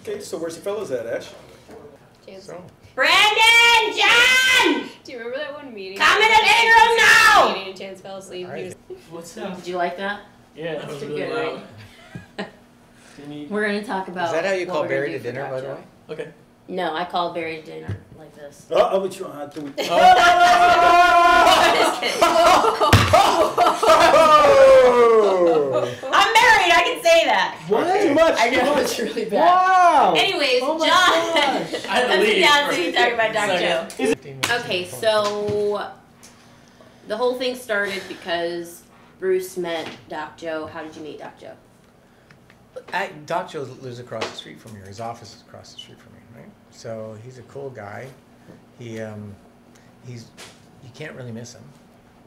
Okay, so where's the fellas at, Ash? So. Brandon! John! Do you remember that one meeting? Come in the big room now! Meeting and Chance fell asleep. What's up? Did you like that? Yeah, that was really good, loud. We're going to talk about. Is that how you what call we're gonna Barry do to for dinner, by the Dr. way? Okay. No, I call Barry to dinner like this. Oh, which one? Do we... I'm married, I can say that. What? Too much. I know, it's really bad. Wow. Anyways, Oh my John. gosh. I had to Let's sit leave. down so you can talk about Dr. Second. Joe. Okay, so the whole thing started because Bruce met Doc Joe. How did you meet Doc Joe? Doc Joe lives across the street from here. His office is across the street from me, right? So he's a cool guy. You can't really miss him.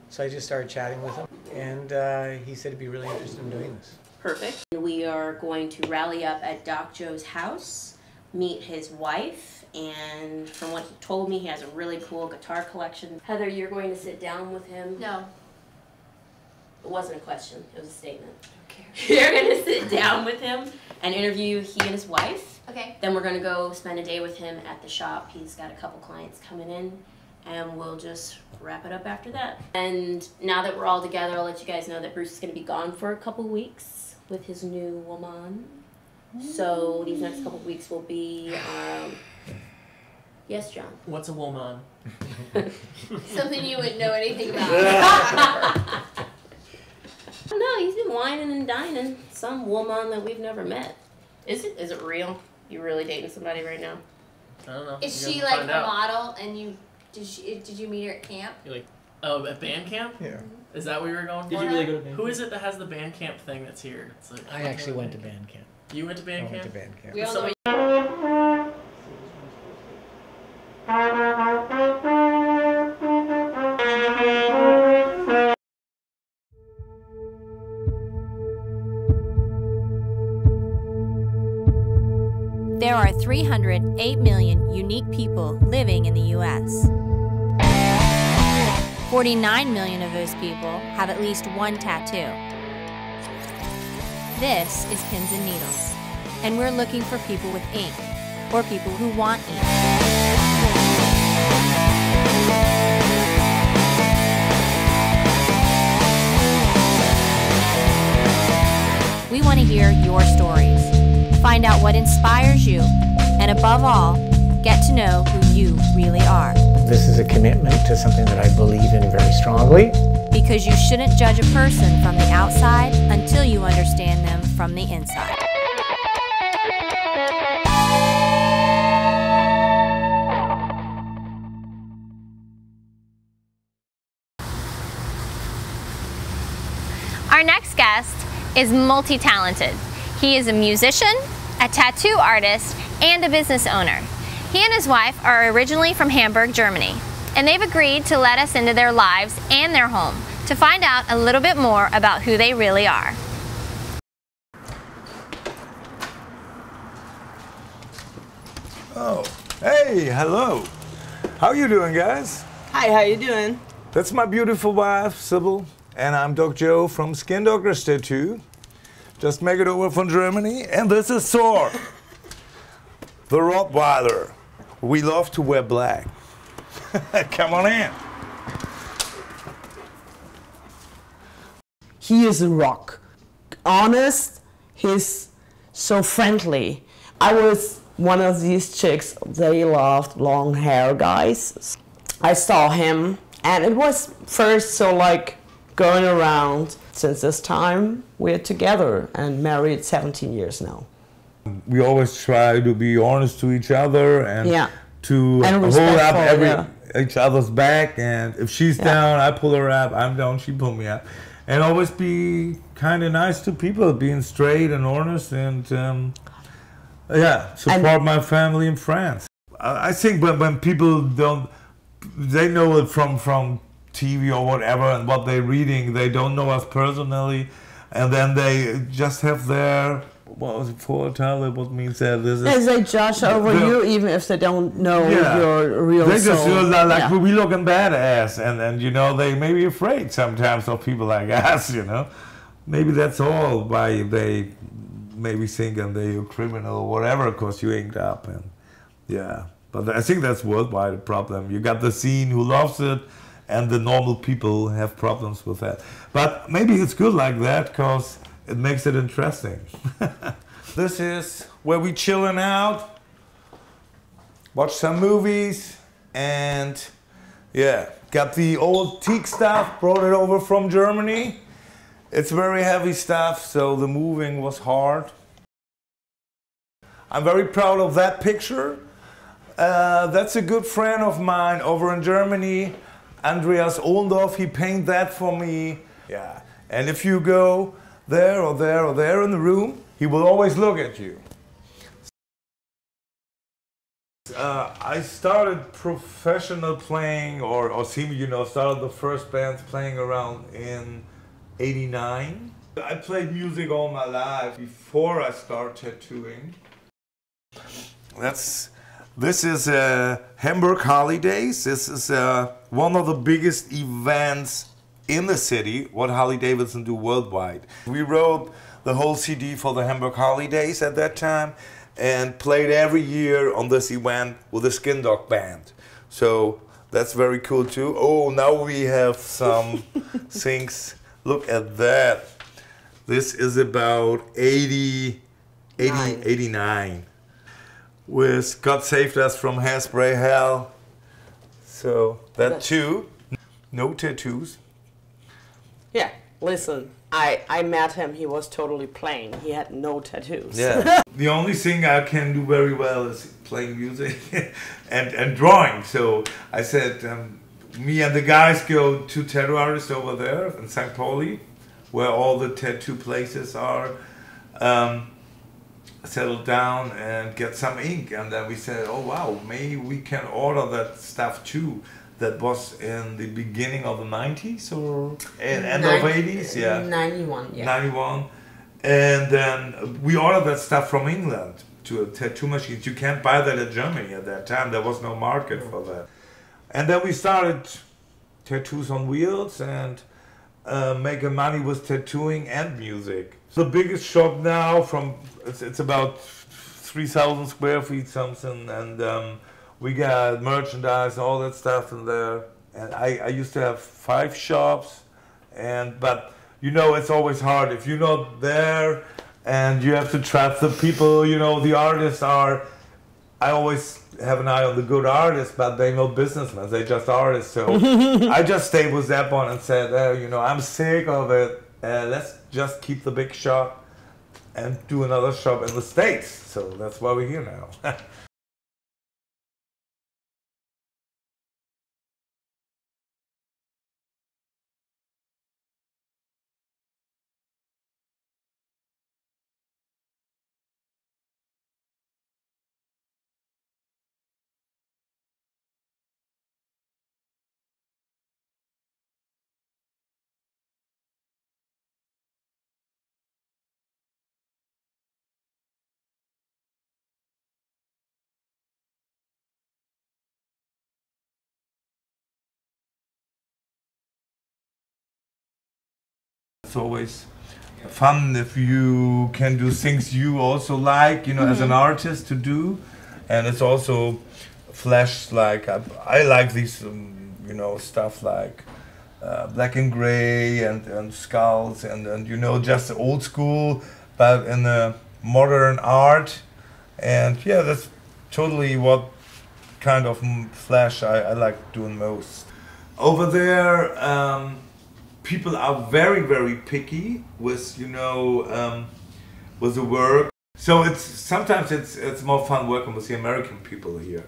So I just started chatting with him, and he said he'd be really interested in doing this. Perfect. We are going to rally up at Doc Joe's house, meet his wife, and from what he told me, he has a really cool guitar collection. Heather, you're going to sit down with him? No. It wasn't a question, it was a statement. Okay. You're going to sit down with him and interview he and his wife. Okay. Then we're going to go spend a day with him at the shop. He's got a couple clients coming in, and we'll just wrap it up after that. And now that we're all together, I'll let you guys know that Bruce is going to be gone for a couple weeks with his new woman. So these next couple weeks will be, yes, John? What's a woman? Something you wouldn't know anything about. No, he's been whining and dining. Some woman that we've never met. Is it real? You really dating somebody right now? I don't know. Is You she guys like find a out. model and you did you meet her at camp? You're like, oh, at band camp? Yeah. Is that what you were going for? Did you really go to band Who camp? is it that has the band camp thing that's here? It's like, I actually went to band camp. You went to band I went camp? to band camp. We all So- know There are 308 million unique people living in the U.S. 49 million of those people have at least one tattoo. This is Pins and Needles, and we're looking for people with ink, or people who want ink. We want to hear your stories. Find out what inspires you, and above all, get to know who you really are. This is a commitment to something that I believe in very strongly. Because you shouldn't judge a person from the outside until you understand them from the inside. Our next guest is multi-talented. He is a musician, a tattoo artist, and a business owner. He and his wife are originally from Hamburg, Germany, and they've agreed to let us into their lives and their home to find out a little bit more about who they really are. Oh, hey, hello. How you doing, guys? Hi, how you doing? That's my beautiful wife, Sybil, and I'm Doc Joe from Skin Doctors Tattoo. Just make it over from Germany, and this is Thor, the Rottweiler. We love to wear black. Come on in. He is a rock. Honest, he's so friendly. I was one of these chicks, they loved long hair guys. I saw him, and it was first so like going around. Since this time, we're together and married 17 years now. We always try to be honest to each other and to And hold up respectful, each other's back. And if she's down, I pull her up. I'm down, she pull me up. And always be kind of nice to people, being straight and honest, and support my family and friends. I think when people don't, they know it from TV or whatever, and what they're reading, they don't know us personally, and then they just have their, what was it, foretell, what means that this is... As they judge over you, even if they don't know your real soul. They just feel like we looking badass, and you know, they may be afraid sometimes of people like us, you know. Maybe that's all why they maybe thinking that you're a criminal or whatever because you inked up. And yeah, but I think that's worldwide a problem. You got the scene who loves it, and the normal people have problems with that. But maybe it's good like that because it makes it interesting. This is where we chilling out, watch some movies, and yeah, got the old teak stuff, brought it over from Germany. It's very heavy stuff, so the moving was hard. I'm very proud of that picture. That's a good friend of mine over in Germany, Andreas Ohlendorf. He painted that for me. Yeah, and if you go there or there or there in the room, he will always look at you. I started professional playing, or started the first bands playing around in '89. I played music all my life before I started tattooing. This is Hamburg Holidays. This is one of the biggest events in the city, what Harley Davidson do worldwide. We wrote the whole CD for the Hamburg Holidays at that time and played every year on this event with a Skin Dog band. So that's very cool too. Oh, now we have some things. Look at that. This is about 89. With God Saved Us from Hairspray Hell. So that too. No tattoos. Yeah, listen, I met him, he was totally plain. He had no tattoos. Yeah. The only thing I can do very well is playing music and drawing. So I said, me and the guys go to tattoo artists over there in St. Pauli, where all the tattoo places are. Settle down and get some ink, and then we said, oh wow, maybe we can order that stuff too. That was in the beginning of the 90s or end of 80s, yeah. 91, yeah. 91, and then we ordered that stuff from England to a tattoo machines. You can't buy that in Germany at that time. There was no market for that. And then we started Tattoos on Wheels and making money with tattooing and music. The biggest shop now, it's about 3,000 square feet something, and we got merchandise, all that stuff in there. And I used to have 5 shops, but it's always hard if you're not there and you have to trap the people. The artists are. I always have an eye on the good artists, but they're not businessmen. They're just artists. So I just stayed with that one and said, I'm sick of it. Let's just keep the big shop and do another shop in the States. So that's why we're here now. It's always fun if you can do things you also like, as an artist to do, and it's also flash like I like these, stuff like black and gray and skulls and just old school, but in a modern art, and yeah, that's totally what kind of flash I like doing most. Over there. People are very, very picky with, with the work. So sometimes it's more fun working with the American people here.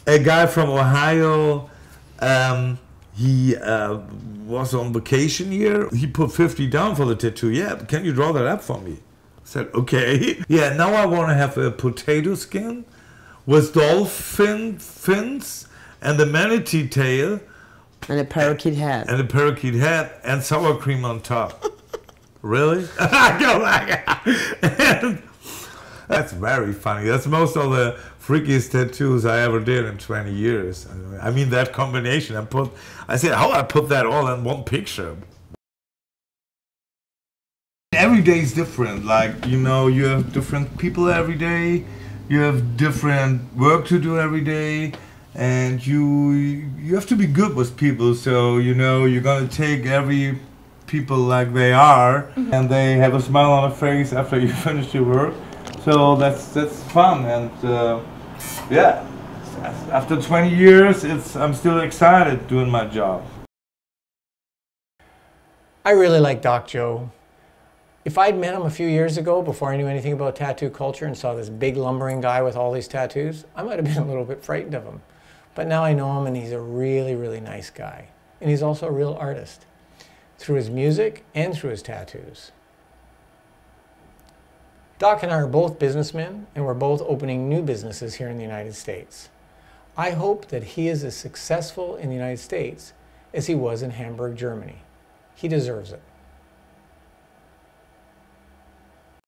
A guy from Ohio, he was on vacation here. He put 50 down for the tattoo. Yeah, can you draw that up for me? I said, okay. Yeah, now I want to have a potato skin with dolphin fins and a manatee tail. And a parakeet hat. And a parakeet hat and sour cream on top. Really? I go like That's very funny. That's most of the freakiest tattoos I ever did in 20 years. I mean, that combination. I said, how I put that all in one picture? Every day is different. Like, you know, you have different people every day. You have different work to do every day. And you have to be good with people. So, you know, you're going to take every people like they are. And they have a smile on their face after you finish your work. So that's fun. And yeah, after 20 years, I'm still excited doing my job. I really like Doc Joe. If I'd met him a few years ago before I knew anything about tattoo culture and saw this big lumbering guy with all these tattoos, I might have been a little bit frightened of him. But now I know him and he's a really, really nice guy. And he's also a real artist, through his music and through his tattoos. Doc and I are both businessmen and we're both opening new businesses here in the United States. I hope that he is as successful in the United States as he was in Hamburg, Germany. He deserves it.